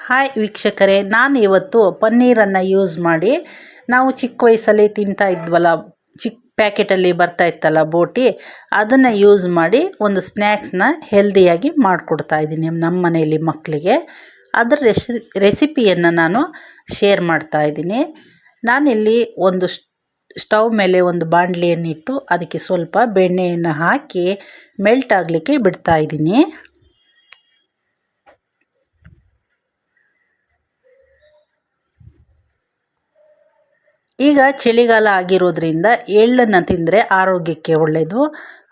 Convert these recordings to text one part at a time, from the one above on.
Hi ವೀಕ್ಷಕರೇ, ನಾನು ಇವತ್ತು ಪನ್ನೀರನ್ನು ಯೂಸ್ ಮಾಡಿ ನಾವು ಚಿಕ್ಕ ವಯಸ್ಸಲ್ಲಿ ತಿಂತಾ ಇದ್ವಲ್ಲ, ಚಿಕ್ಕ ಪ್ಯಾಕೆಟಲ್ಲಿ ಬರ್ತಾ ಇತ್ತಲ್ಲ ಬೋಟಿ, ಅದನ್ನು ಯೂಸ್ ಮಾಡಿ ಒಂದು ಸ್ನ್ಯಾಕ್ಸ್ನ ಹೆಲ್ದಿಯಾಗಿ ಮಾಡಿಕೊಡ್ತಾ ಇದ್ದೀನಿ ನಮ್ಮ ಮನೆಯಲ್ಲಿ ಮಕ್ಕಳಿಗೆ. ಅದರ ರೆಸಿಪಿಯನ್ನು ನಾನು ಶೇರ್ ಮಾಡ್ತಾ ಇದ್ದೀನಿ. ನಾನಿಲ್ಲಿ ಒಂದು ಸ್ಟವ್ ಮೇಲೆ ಒಂದು ಬಾಣಲಿಯನ್ನಿಟ್ಟು ಅದಕ್ಕೆ ಸ್ವಲ್ಪ ಬೆಣ್ಣೆಯನ್ನು ಹಾಕಿ ಮೆಲ್ಟ್ ಆಗಲಿಕ್ಕೆ ಬಿಡ್ತಾ ಇದ್ದೀನಿ. ಈಗ ಚಳಿಗಾಲ ಆಗಿರೋದ್ರಿಂದ ಎಳ್ಳನ್ನು ತಿಂದರೆ ಆರೋಗ್ಯಕ್ಕೆ ಒಳ್ಳೆಯದು.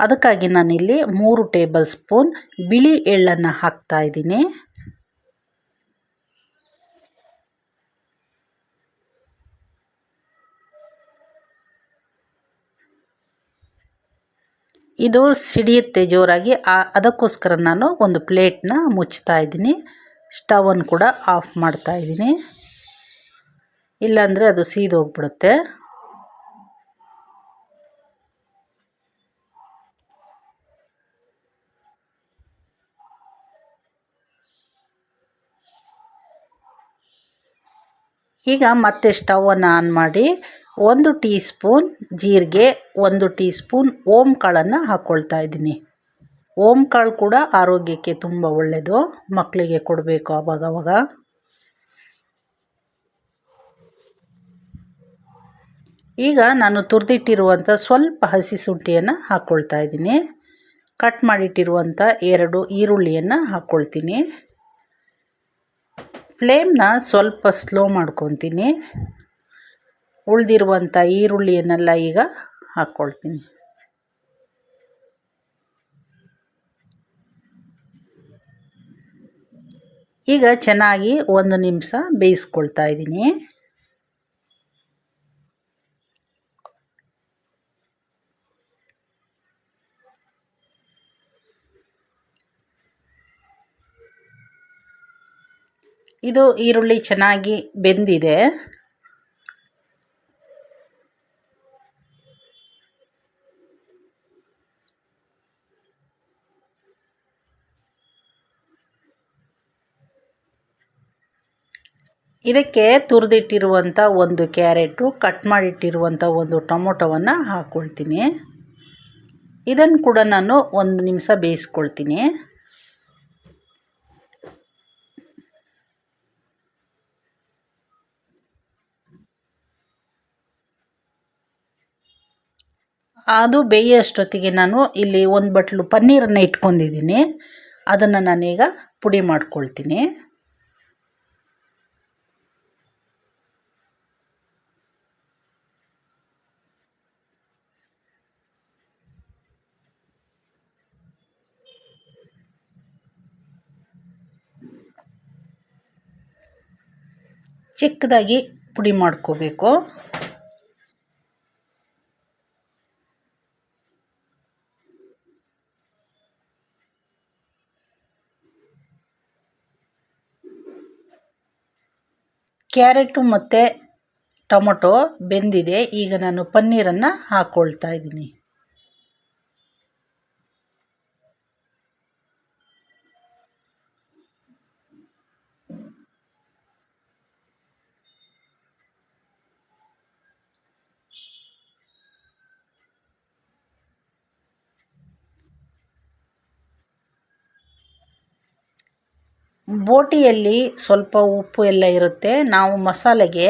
ಅದಕ್ಕಾಗಿ ನಾನಿಲ್ಲಿ 3 ಟೇಬಲ್ ಸ್ಪೂನ್ ಬಿಳಿ ಎಳ್ಳನ್ನು ಹಾಕ್ತಾ ಇದ್ದೀನಿ. ಇದು ಸಿಡಿಯುತ್ತೆ ಜೋರಾಗಿ, ಅದಕ್ಕೋಸ್ಕರ ನಾನು ಒಂದು ಪ್ಲೇಟ್ನ ಮುಚ್ತಾ ಇದ್ದೀನಿ. ಸ್ಟವನ್ನು ಕೂಡ ಆಫ್ ಮಾಡ್ತಾ ಇದ್ದೀನಿ, ಇಲ್ಲಾಂದರೆ ಅದು ಸೀದೋಗ್ಬಿಡುತ್ತೆ. ಈಗ ಮತ್ತೆ ಸ್ಟವನ್ನು ಆನ್ ಮಾಡಿ 1 ಟೀ ಸ್ಪೂನ್ ಜೀರಿಗೆ, 1 ಟೀ ಸ್ಪೂನ್ ಓಮ್ ಕಾಳನ್ನು ಹಾಕ್ಕೊಳ್ತಾ ಇದ್ದೀನಿ. ಓಮ್ ಕಾಳು ಕೂಡ ಆರೋಗ್ಯಕ್ಕೆ ತುಂಬ ಒಳ್ಳೆಯದು, ಮಕ್ಕಳಿಗೆ ಕೊಡಬೇಕು ಆವಾಗವಾಗ. ಈಗ ನಾನು ತುರಿದಿಟ್ಟಿರುವಂಥ ಸ್ವಲ್ಪ ಹಸಿ ಶುಂಠಿಯನ್ನು ಹಾಕ್ಕೊಳ್ತಾ ಇದ್ದೀನಿ. ಕಟ್ ಮಾಡಿಟ್ಟಿರುವಂಥ 2 ಈರುಳ್ಳಿಯನ್ನು ಹಾಕ್ಕೊಳ್ತೀನಿ. ಫ್ಲೇಮ್ನ ಸ್ವಲ್ಪ ಸ್ಲೋ ಮಾಡ್ಕೊತೀನಿ. ಉಳಿದಿರುವಂಥ ಈರುಳ್ಳಿಯನ್ನೆಲ್ಲ ಈಗ ಹಾಕ್ಕೊಳ್ತೀನಿ. ಈಗ ಚೆನ್ನಾಗಿ 1 ನಿಮಿಷ ಬೇಯಿಸ್ಕೊಳ್ತಾ ಇದ್ದೀನಿ. ಇದು ಈರುಳ್ಳಿ ಚೆನ್ನಾಗಿ ಬೆಂದಿದೆ. ಇದಕ್ಕೆ ತುರಿದಿಟ್ಟಿರುವಂಥ 1 ಕ್ಯಾರೆಟು, ಕಟ್ ಮಾಡಿಟ್ಟಿರುವಂಥ 1 ಟೊಮೊಟೊವನ್ನು ಹಾಕ್ಕೊಳ್ತೀನಿ. ಇದನ್ನು ಕೂಡ ನಾನು 1 ನಿಮಿಷ ಬೇಯಿಸ್ಕೊಳ್ತೀನಿ. ಅದು ಬೇಯೋಷ್ಟೊತ್ತಿಗೆ ನಾನು ಇಲ್ಲಿ 1 ಬಟ್ಲು ಪನ್ನೀರನ್ನು ಇಟ್ಕೊಂಡಿದ್ದೀನಿ. ಅದನ್ನು ನಾನೀಗ ಪುಡಿ ಮಾಡ್ಕೊಳ್ತೀನಿ. ಚಿಕ್ಕದಾಗಿ ಪುಡಿ ಮಾಡ್ಕೋಬೇಕು. ಕ್ಯಾರೆಟು ಮತ್ತು ಟೊಮೊಟೊ ಬೆಂದಿದೆ. ಈಗ ನಾನು ಪನ್ನೀರನ್ನು ಹಾಕ್ಕೊಳ್ತಾ ಇದ್ದೀನಿ. ಬೋಟಿಯಲ್ಲಿ ಸ್ವಲ್ಪ ಉಪ್ಪು ಎಲ್ಲ ಇರುತ್ತೆ. ನಾವು ಮಸಾಲೆಗೆ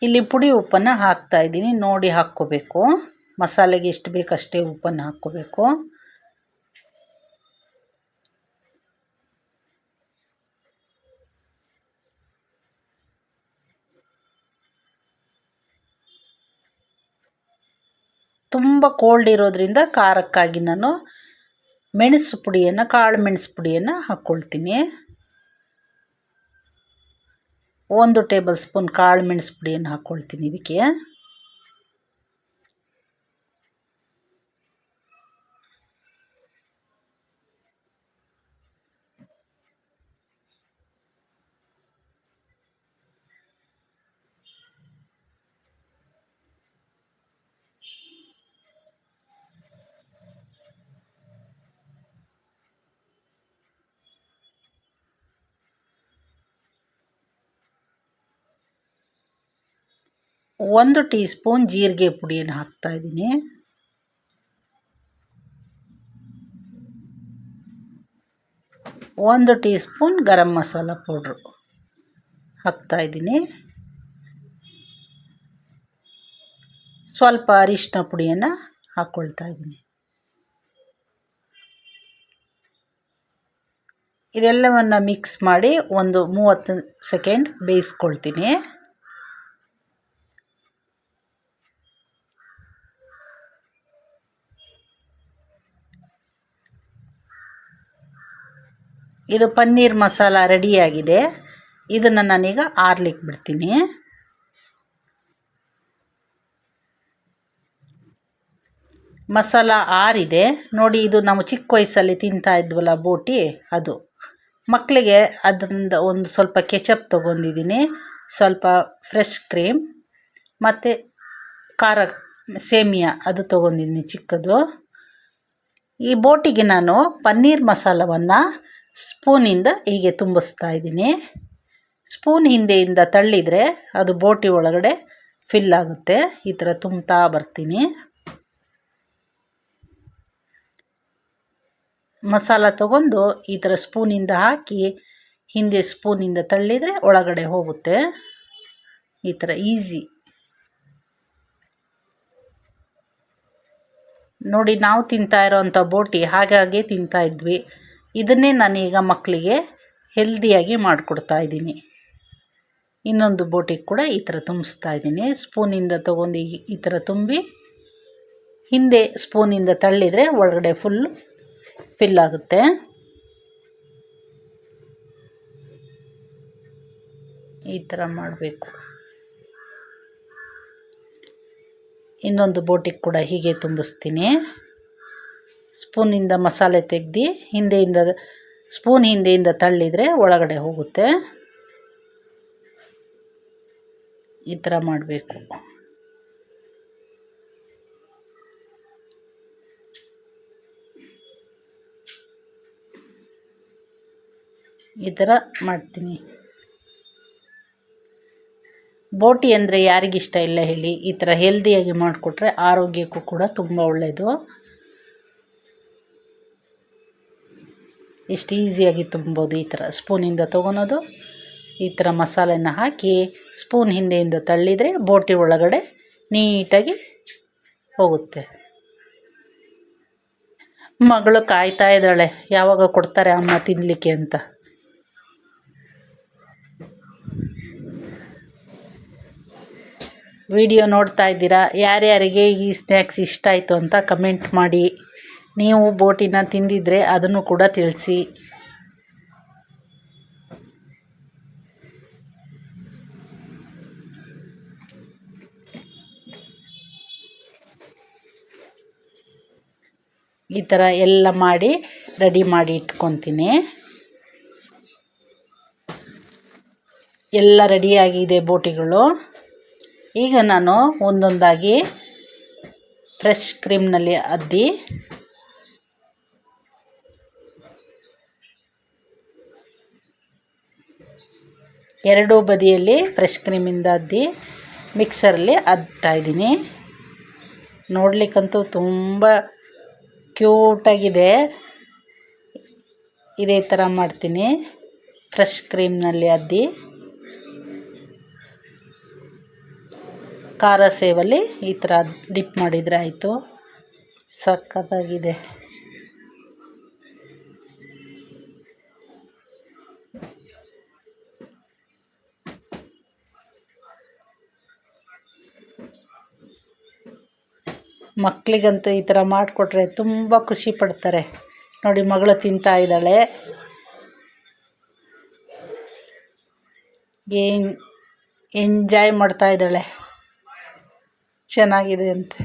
ಇಲ್ಲಿ ಪುಡಿ ಉಪ್ಪನ್ನು ಹಾಕ್ತಾ ಇದ್ದೀನಿ. ನೋಡಿ ಹಾಕ್ಕೋಬೇಕು. ಮಸಾಲೆಗೆ ಎಷ್ಟು ಬೇಕು ಅಷ್ಟೇ ಉಪ್ಪನ್ನು ಹಾಕ್ಕೋಬೇಕು. ತುಂಬ ಕೋಲ್ಡ್ ಇರೋದ್ರಿಂದ ಖಾರಕ್ಕಾಗಿ ನಾನು ಕಾಳು ಮೆಣಸು ಪುಡಿಯನ್ನು ಹಾಕ್ಕೊಳ್ತೀನಿ. 1 ಟೇಬಲ್ ಸ್ಪೂನ್ ಕಾಳು ಮೆಣಸು ಪುಡಿಯನ್ನು ಹಾಕ್ಕೊಳ್ತೀನಿ ಇದಕ್ಕೆ. 1 ಟೀ ಸ್ಪೂನ್ ಜೀರಿಗೆ ಪುಡಿಯನ್ನು ಹಾಕ್ತಾಯಿದ್ದೀನಿ. ಒಂದು tea spoon garam masala powder ಹಾಕ್ತಾಯಿದ್ದೀನಿ. ಸ್ವಲ್ಪ ಅರಿಶಿನ ಪುಡಿಯನ್ನು ಹಾಕ್ಕೊಳ್ತಾ ಇದ್ದೀನಿ. ಇದೆಲ್ಲವನ್ನು ಮಿಕ್ಸ್ ಮಾಡಿ ಒಂದು 30 ಸೆಕೆಂಡ್ ಬೇಯಿಸ್ಕೊಳ್ತೀನಿ. ಇದು ಪನ್ನೀರ್ ಮಸಾಲ ರೆಡಿಯಾಗಿದೆ. ಇದನ್ನು ನಾನೀಗ ಆರ್ಲಿಕ್ಕೆ ಬಿಡ್ತೀನಿ. ಮಸಾಲ ಆರಿದೆ ನೋಡಿ. ಇದು ನಾವು ಚಿಕ್ಕ ವಯಸ್ಸಲ್ಲಿ ತಿಂತಾ ಇದ್ವಲ್ಲ ಬೋಟಿ, ಅದು. ಮಕ್ಕಳಿಗೆ ಅದರಿಂದ ಒಂದು ಸ್ವಲ್ಪ ಕೆಚಪ್ ತೊಗೊಂಡಿದ್ದೀನಿ, ಸ್ವಲ್ಪ ಫ್ರೆಶ್ ಕ್ರೀಮ್ ಮತ್ತು ಖಾರ ಸೇಮಿಯಾ ಅದು ತೊಗೊಂಡಿದ್ದೀನಿ ಚಿಕ್ಕದು. ಈ ಬೋಟಿಗೆ ನಾನು ಪನ್ನೀರ್ ಮಸಾಲವನ್ನು ಸ್ಪೂನಿಂದ ಹೀಗೆ ತುಂಬಿಸ್ತಾ ಇದ್ದೀನಿ. ಸ್ಪೂನ್ ಹಿಂದೆಯಿಂದ ತಳ್ಳಿದರೆ ಅದು ಬೋಟಿ ಒಳಗಡೆ ಫಿಲ್ ಆಗುತ್ತೆ. ಈ ಥರ ತುಂಬ್ತಾ ಬರ್ತೀನಿ. ಮಸಾಲ ತಗೊಂಡು ಈ ಥರ ಸ್ಪೂನಿಂದ ಹಾಕಿ ಹಿಂದೆ ಸ್ಪೂನಿಂದ ತಳ್ಳಿದರೆ ಒಳಗಡೆ ಹೋಗುತ್ತೆ. ಈ ಥರ ಈಸಿ ನೋಡಿ. ನಾವು ತಿಂತಾ ಇರೋವಂಥ ಬೋಟಿ ಹಾಗಾಗಿ ತಿಂತಾ ಇದ್ವಿ. ಇದನ್ನೇ ನಾನೀಗ ಮಕ್ಕಳಿಗೆ ಹೆಲ್ದಿಯಾಗಿ ಮಾಡಿಕೊಡ್ತಾ ಇದ್ದೀನಿ. ಇನ್ನೊಂದು ಬೋಟಿಗೆ ಕೂಡ ಈ ಥರ ತುಂಬಿಸ್ತಾ ಇದ್ದೀನಿ. ಸ್ಪೂನಿಂದ ತೊಗೊಂಡು ಈ ಥರ ತುಂಬಿ ಹಿಂದೆ ಸ್ಪೂನಿಂದ ತಳ್ಳಿದರೆ ಒಳಗಡೆ ಫಿಲ್ ಆಗುತ್ತೆ. ಈ ಥರ ಮಾಡಬೇಕು. ಇನ್ನೊಂದು ಬೋಟಿಗೆ ಕೂಡ ಹೀಗೆ ತುಂಬಿಸ್ತೀನಿ. ಸ್ಪೂನಿಂದ ಮಸಾಲೆ ತೆಗೆದು ಸ್ಪೂನ್ ಹಿಂದೆಯಿಂದ ತಳ್ಳಿದರೆ ಒಳಗಡೆ ಹೋಗುತ್ತೆ. ಈ ಥರ ಮಾಡಬೇಕು. ಈ ಥರ ಮಾಡ್ತೀನಿ. ಬೋಟಿ ಅಂದರೆ ಯಾರಿಗಿಷ್ಟ ಇಲ್ಲ ಹೇಳಿ. ಈ ಥರ ಹೆಲ್ದಿಯಾಗಿ ಮಾಡಿಕೊಟ್ರೆ ಆರೋಗ್ಯಕ್ಕೂ ಕೂಡ ತುಂಬ ಒಳ್ಳೆಯದು. ಎಷ್ಟು ಈಸಿಯಾಗಿ ತುಂಬೋದು. ಈ ಥರ ಸ್ಪೂನಿಂದ ತೊಗೊಳೋದು, ಈ ಥರ ಮಸಾಲೆನ ಹಾಕಿ ಸ್ಪೂನ್ ಹಿಂದೆಯಿಂದ ತಳ್ಳಿದರೆ ಬೋಟಿ ಒಳಗಡೆ ನೀಟಾಗಿ ಹೋಗುತ್ತೆ. ಮಗಳು ಕಾಯ್ತಾ ಇದ್ದಾಳೆ, ಯಾವಾಗ ಕೊಡ್ತಾರೆ ಅಮ್ಮ ತಿನ್ನಲಿಕ್ಕೆ ಅಂತ. ವಿಡಿಯೋ ನೋಡ್ತಾ ಇದ್ದೀರಾ? ಯಾರ್ಯಾರಿಗೆ ಈ ಸ್ನ್ಯಾಕ್ಸ್ ಇಷ್ಟ ಆಯಿತು ಅಂತ ಕಮೆಂಟ್ ಮಾಡಿ. ನೀವು ಬೋಟಿನ ತಿಂದಿದ್ರೆ ಅದನ್ನು ಕೂಡ ತಿಳಿಸಿ. ಈ ಥರ ಎಲ್ಲ ಮಾಡಿ ರೆಡಿ ಮಾಡಿ ಇಟ್ಕೊತೀನಿ. ಎಲ್ಲ ರೆಡಿಯಾಗಿದೆ ಬೋಟಿಗಳು. ಈಗ ನಾನು ಒಂದೊಂದಾಗಿ ಫ್ರೆಶ್ ಕ್ರೀಮ್ನಲ್ಲಿ ಅದ್ದಿ ಎರಡೂ ಬದಿಯಲ್ಲಿ ಫ್ರೆಶ್ ಕ್ರೀಮಿಂದ ಅದ್ದಿ ಮಿಕ್ಸರಲ್ಲಿ ಅದ್ತಾಯಿದ್ದೀನಿ. ನೋಡಲಿಕ್ಕಂತೂ ತುಂಬ ಕ್ಯೂಟಾಗಿದೆ. ಇದೇ ಥರ ಮಾಡ್ತೀನಿ. ಫ್ರೆಶ್ ಕ್ರೀಮ್ನಲ್ಲಿ ಅದ್ದಿ ಖಾರ ಸೇವಲ್ಲಿ ಈ ಥರ ಡಿಪ್ ಮಾಡಿದರೆ ಆಯಿತು. ಸಖತ್ತಾಗಿದೆ. ಮಕ್ಕಳಿಗಂತೂ ಈ ಥರ ಮಾಡಿಕೊಟ್ರೆ ತುಂಬ ಖುಷಿ ಪಡ್ತಾರೆ. ನೋಡಿ, ಮಗಳು ತಿಂತಾ ಇದ್ದಾಳೆ. ಎಂಜಾಯ್ ಮಾಡ್ತಾ ಇದ್ದಾಳೆ. ಚೆನ್ನಾಗಿದೆ ಅಂತೆ.